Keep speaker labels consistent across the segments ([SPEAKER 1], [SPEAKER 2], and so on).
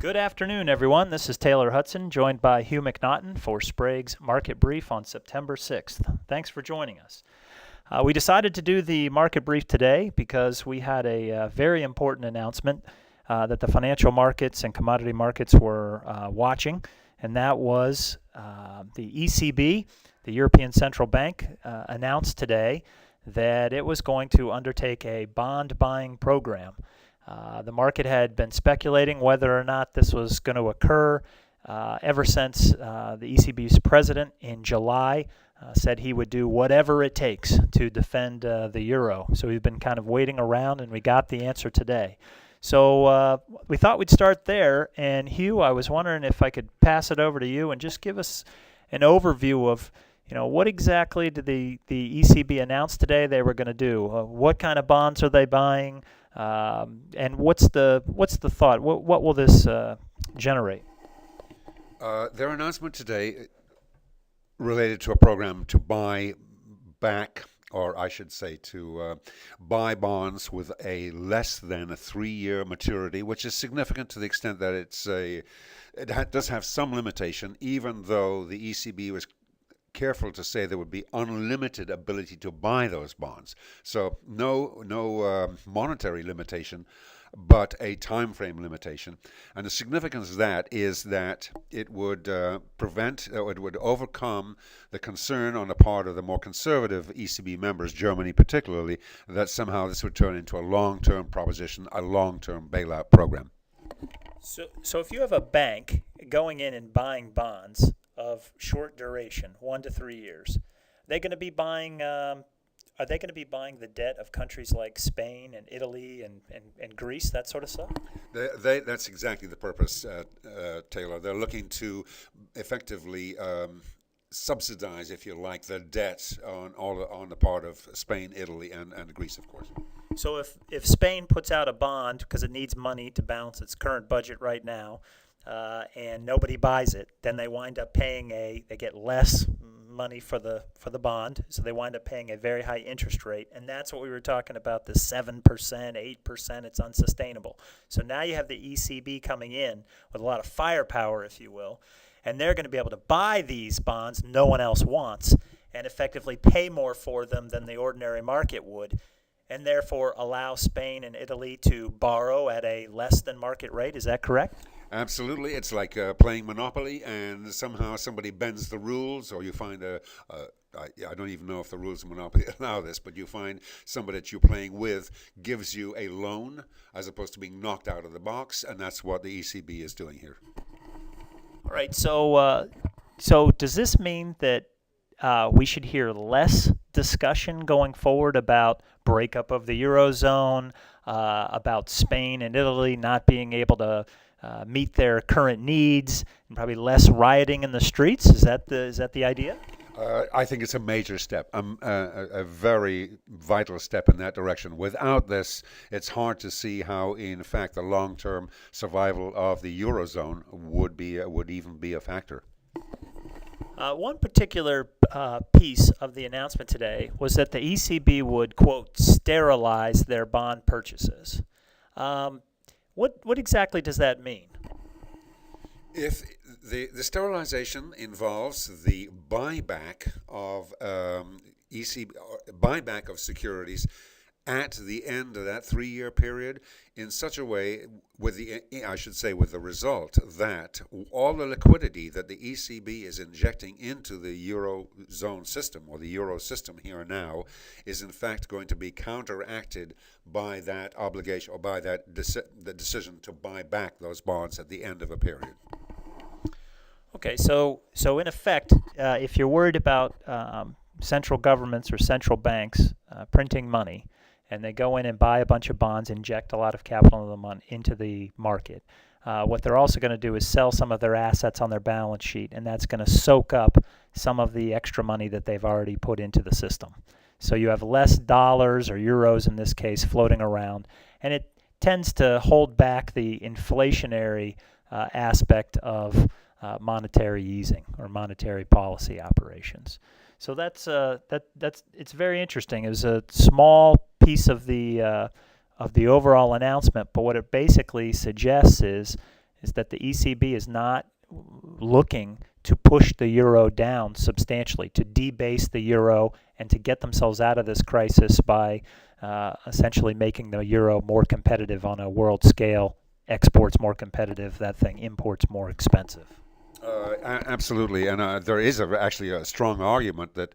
[SPEAKER 1] Good afternoon, everyone. This is Taylor Hudson, joined by Hugh McNaughton for Sprague's Market Brief on September 6th. Thanks for joining us. We decided to do the market brief today because we had a very important announcement that the financial markets and commodity markets were watching, and that was the ECB, the European Central Bank, announced today that it was going to undertake a bond buying program. The market had been speculating whether or not this was going to occur ever since the ECB's president in July said he would do whatever it takes to defend the euro. So we've been kind of waiting around, and we got the answer today. So we thought we'd start there. And Hugh, I was wondering if I could pass it over to you and just give us an overview of what exactly did the ECB announce today they were going to do? What kind of bonds are they buying? And what's the thought? What will this generate?
[SPEAKER 2] Their announcement today related to a program to buy back, or I should say to buy bonds with a less than a 3-year maturity, which is significant to the extent that it does have some limitation, even though the ECB was careful to say there would be unlimited ability to buy those bonds. So no monetary limitation, but a time frame limitation. And the significance of that is that it would it would overcome the concern on the part of the more conservative ECB members, Germany particularly, that somehow this would turn into a long-term proposition, a long-term bailout program.
[SPEAKER 1] So if you have a bank going in and buying bonds of short duration, 1 to 3 years, they're going to be buying. Are they going to be buying the debt of countries like Spain and Italy and Greece, that sort of stuff?
[SPEAKER 2] That's exactly the purpose, Taylor. They're looking to effectively subsidize, if you like, the debt on the part of Spain, Italy, and Greece, of course.
[SPEAKER 1] So if Spain puts out a bond because it needs money to balance its current budget right now, and nobody buys it, then they wind up paying they get less money for the bond, so they wind up paying a very high interest rate, and that's what we were talking about, the 7%, 8%, it's unsustainable. So now you have the ECB coming in with a lot of firepower, if you will, and they're going to be able to buy these bonds no one else wants and effectively pay more for them than the ordinary market would, and therefore allow Spain and Italy to borrow at a less than market rate. Is that correct?
[SPEAKER 2] Absolutely. It's like playing Monopoly, and somehow somebody bends the rules, or you find I don't even know if the rules of Monopoly allow this, but you find somebody that you're playing with gives you a loan as opposed to being knocked out of the box, and that's what the ECB is doing here.
[SPEAKER 1] All right. So does this mean that we should hear less discussion going forward about breakup of the Eurozone, about Spain and Italy not being able to meet their current needs, and probably less rioting in the streets? Is that the idea?
[SPEAKER 2] I think it's a major step, a very vital step in that direction. Without this, it's hard to see how, in fact, the long-term survival of the Eurozone would even be a factor.
[SPEAKER 1] One particular piece of the announcement today was that the ECB would, quote, sterilize their bond purchases. What exactly does that mean?
[SPEAKER 2] If the sterilization involves the buyback of buyback of securities at the end of that 3-year period in such a way, with the result that all the liquidity that the ECB is injecting into the Eurozone system, or the Euro system here and now, is in fact going to be counteracted by that obligation, or by the decision to buy back those bonds at the end of a period.
[SPEAKER 1] Okay, so in effect, if you're worried about central governments or central banks printing money, and they go in and buy a bunch of bonds, inject a lot of capital into the market, what they're also going to do is sell some of their assets on their balance sheet, and that's going to soak up some of the extra money that they've already put into the system. So you have less dollars, or euros in this case, floating around, and it tends to hold back the inflationary aspect of monetary easing or monetary policy operations. So that's it's very interesting. It was a small piece of the overall announcement, but what it basically suggests is is that the ECB is not looking to push the euro down substantially, to debase the euro and to get themselves out of this crisis by essentially making the euro more competitive on a world scale, exports more competitive, that thing, imports more expensive.
[SPEAKER 2] Absolutely, and there is actually a strong argument that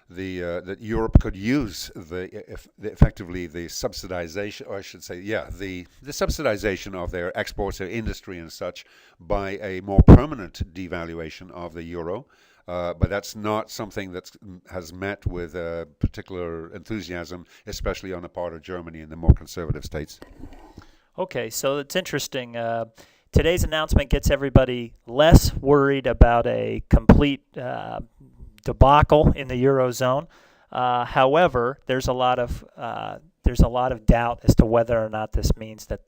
[SPEAKER 2] that Europe could use effectively the subsidization, or I should say, the subsidization of their exports, their industry and such, by a more permanent devaluation of the euro. But that's not something that has met with particular enthusiasm, especially on the part of Germany and the more conservative states.
[SPEAKER 1] Okay, so it's interesting. Today's announcement gets everybody less worried about a complete debacle in the eurozone. However, there's a lot of doubt as to whether or not this means that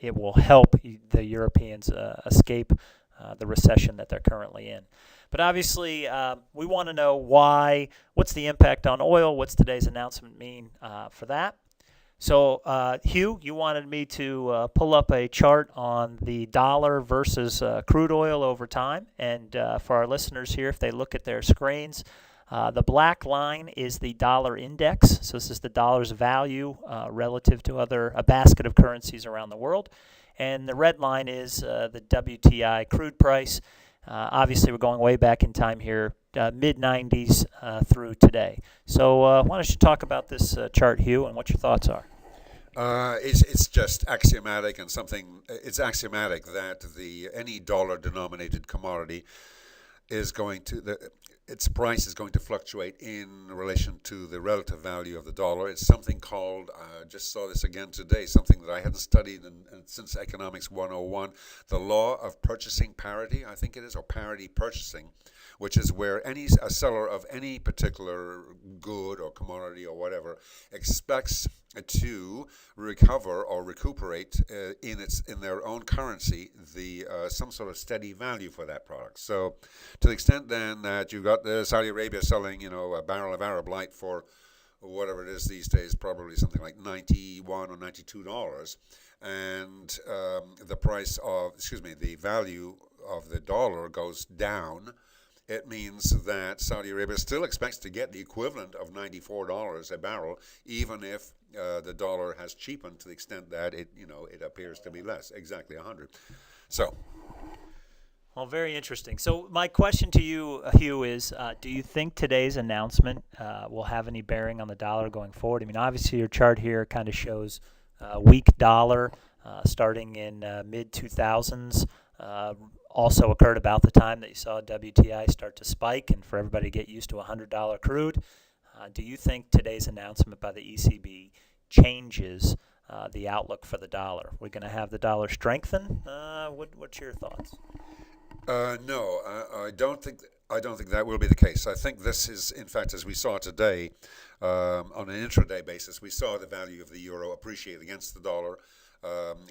[SPEAKER 1] it will help the Europeans escape the recession that they're currently in. But obviously, we want to know what's the impact on oil, what's today's announcement mean for that. So, Hugh, you wanted me to pull up a chart on the dollar versus crude oil over time. And for our listeners here, if they look at their screens, the black line is the dollar index. So this is the dollar's value relative to a basket of currencies around the world. And the red line is the WTI crude price. Obviously, we're going way back in time here, mid-90s through today. So why don't you talk about this chart, Hugh, and what your thoughts are?
[SPEAKER 2] It's just axiomatic, and it's axiomatic that any dollar-denominated commodity is its price is going to fluctuate in relation to the relative value of the dollar. It's something called, I just saw this again today, something that I hadn't studied since Economics 101, the law of purchasing parity, I think it is, or parity purchasing, which is where a seller of any particular good or commodity or whatever expects to recover or recuperate in their own currency some sort of steady value for that product. So, to the extent then that you've got Saudi Arabia selling, a barrel of Arab Light for whatever it is these days, probably something like $91 or $92, and the value of the dollar goes down, it means that Saudi Arabia still expects to get the equivalent of $94 a barrel, even if the dollar has cheapened to the extent that it appears to be less, exactly 100. So.
[SPEAKER 1] Well, very interesting. So my question to you, Hugh, is do you think today's announcement will have any bearing on the dollar going forward? I mean, obviously your chart here kind of shows weak dollar starting in mid-2000s. Also occurred about the time that you saw WTI start to spike and for everybody to get used to $100 crude. Do you think today's announcement by the ECB changes the outlook for the dollar? We're going to have the dollar strengthen? What's your thoughts?
[SPEAKER 2] No, I don't think that will be the case. I think this is, in fact, as we saw today, on an intraday basis, we saw the value of the euro appreciate against the dollar.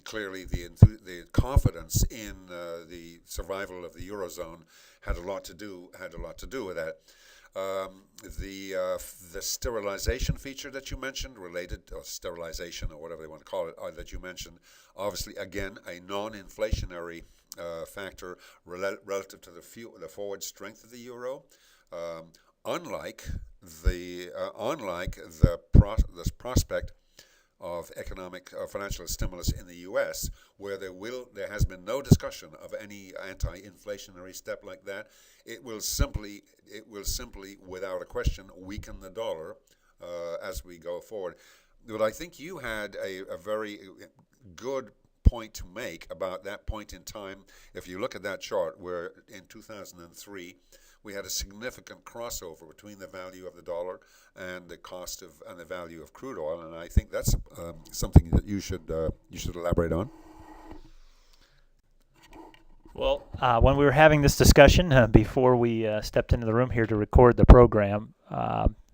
[SPEAKER 2] Clearly, the confidence in the survival of the eurozone had a lot to do with that. The sterilization feature that you mentioned, or sterilization or whatever they want to call it, that you mentioned, obviously again a non-inflationary factor relative to the forward strength of the euro. Unlike the prospect of economic financial stimulus in the U.S., where there has been no discussion of any anti-inflationary step like that. It will simply, without a question, weaken the dollar as we go forward. But I think you had a very good point to make about that point in time. If you look at that chart, where in 2003 we had a significant crossover between the value of the dollar and the value of crude oil, and I think that's something that you should elaborate on.
[SPEAKER 1] Well, when we were having this discussion before we stepped into the room here to record the program,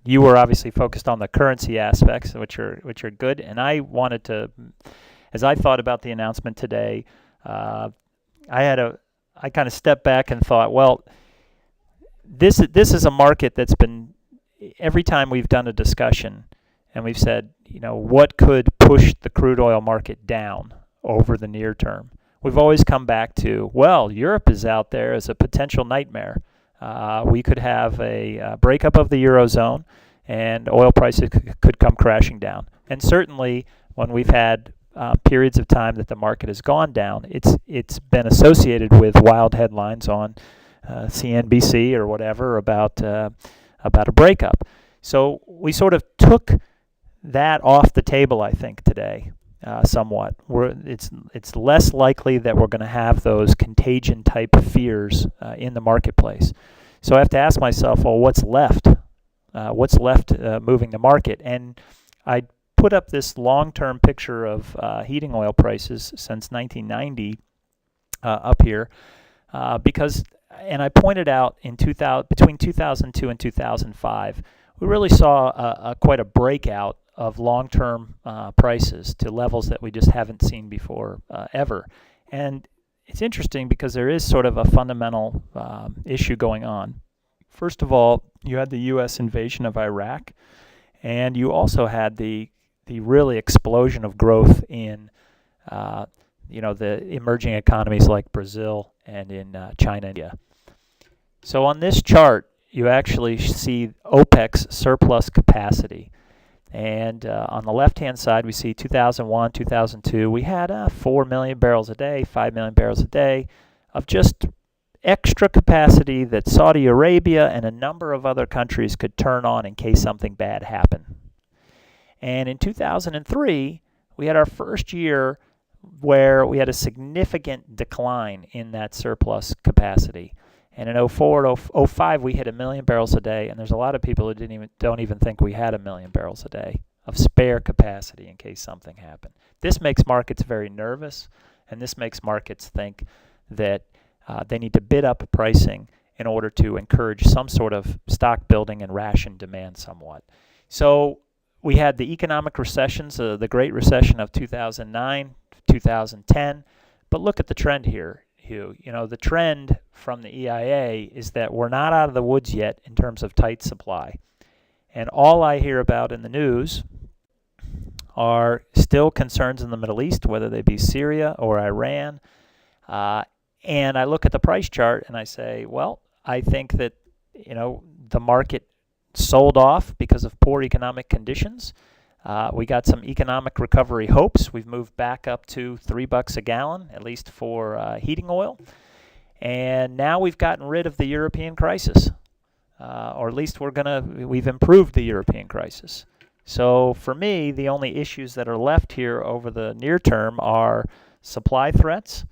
[SPEAKER 1] you were obviously focused on the currency aspects, which are good, and I wanted to, as I thought about the announcement today, I kind of stepped back and thought, well, this is a market that's been, every time we've done a discussion and we've said, what could push the crude oil market down over the near term, we've always come back to, well, Europe is out there as a potential nightmare. We could have a breakup of the Eurozone, and oil prices could come crashing down. And certainly, when we've had periods of time that the market has gone down, it's been associated with wild headlines on CNBC or whatever about a breakup. So we sort of took that off the table, I think, today, somewhat. It's less likely that we're going to have those contagion type fears in the marketplace. So I have to ask myself, well, what's left? What's left moving the market? And I put up this long-term picture of heating oil prices since 1990 up here because, and I pointed out between 2002 and 2005, we really saw quite a breakout of long-term prices to levels that we just haven't seen before ever. And it's interesting because there is sort of a fundamental issue going on. First of all, you had the U.S. invasion of Iraq, and you also had the really explosion of growth in the emerging economies like Brazil and in China and India. So on this chart, you actually see OPEC's surplus capacity. And on the left-hand side, we see 2001, 2002, we had 4 million barrels a day, 5 million barrels a day of just extra capacity that Saudi Arabia and a number of other countries could turn on in case something bad happened. And in 2003, we had our first year where we had a significant decline in that surplus capacity. And in 04 and 05, we hit 1 million barrels a day, and there's a lot of people who don't even think we had 1 million barrels a day of spare capacity in case something happened. This makes markets very nervous, and this makes markets think that they need to bid up pricing in order to encourage some sort of stock building and ration demand somewhat. So we had the economic recessions, the Great Recession of 2009, 2010, but look at the trend here, Hugh. The trend from the EIA is that we're not out of the woods yet in terms of tight supply. And all I hear about in the news are still concerns in the Middle East, whether they be Syria or Iran. And I look at the price chart and I say, well, I think that, the market sold off because of poor economic conditions. We got some economic recovery hopes. We've moved back up to $3 a gallon, at least for heating oil. And now we've gotten rid of the European crisis, or at least we've improved the European crisis. So for me, the only issues that are left here over the near term are supply threats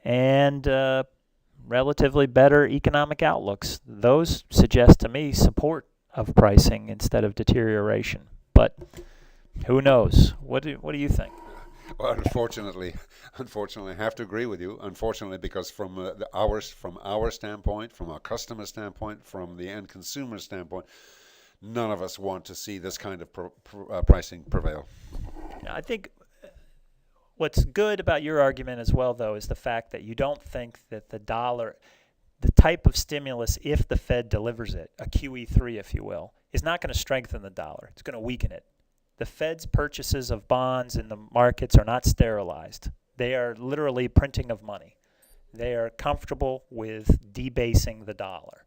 [SPEAKER 1] and relatively better economic outlooks. Those suggest to me support of pricing instead of deterioration. But who knows? What do you think?
[SPEAKER 2] Well, unfortunately, I have to agree with you. Unfortunately, because from our standpoint, from our customer standpoint, from the end consumer standpoint, none of us want to see this kind of pricing prevail.
[SPEAKER 1] I think what's good about your argument as well, though, is the fact that you don't think that the type of stimulus, if the Fed delivers it, a QE3, if you will, is not going to strengthen the dollar. It's going to weaken it. The Fed's purchases of bonds in the markets are not sterilized. They are literally printing of money. They are comfortable with debasing the dollar.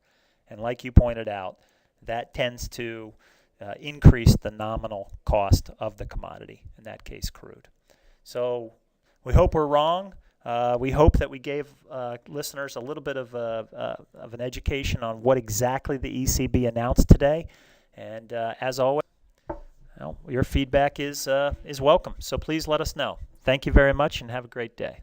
[SPEAKER 1] And like you pointed out, that tends to increase the nominal cost of the commodity, in that case crude. So we hope we're wrong. We hope that we gave listeners a little bit of an education on what exactly the ECB announced today. And as always, your feedback is welcome. So please let us know. Thank you very much and have a great day.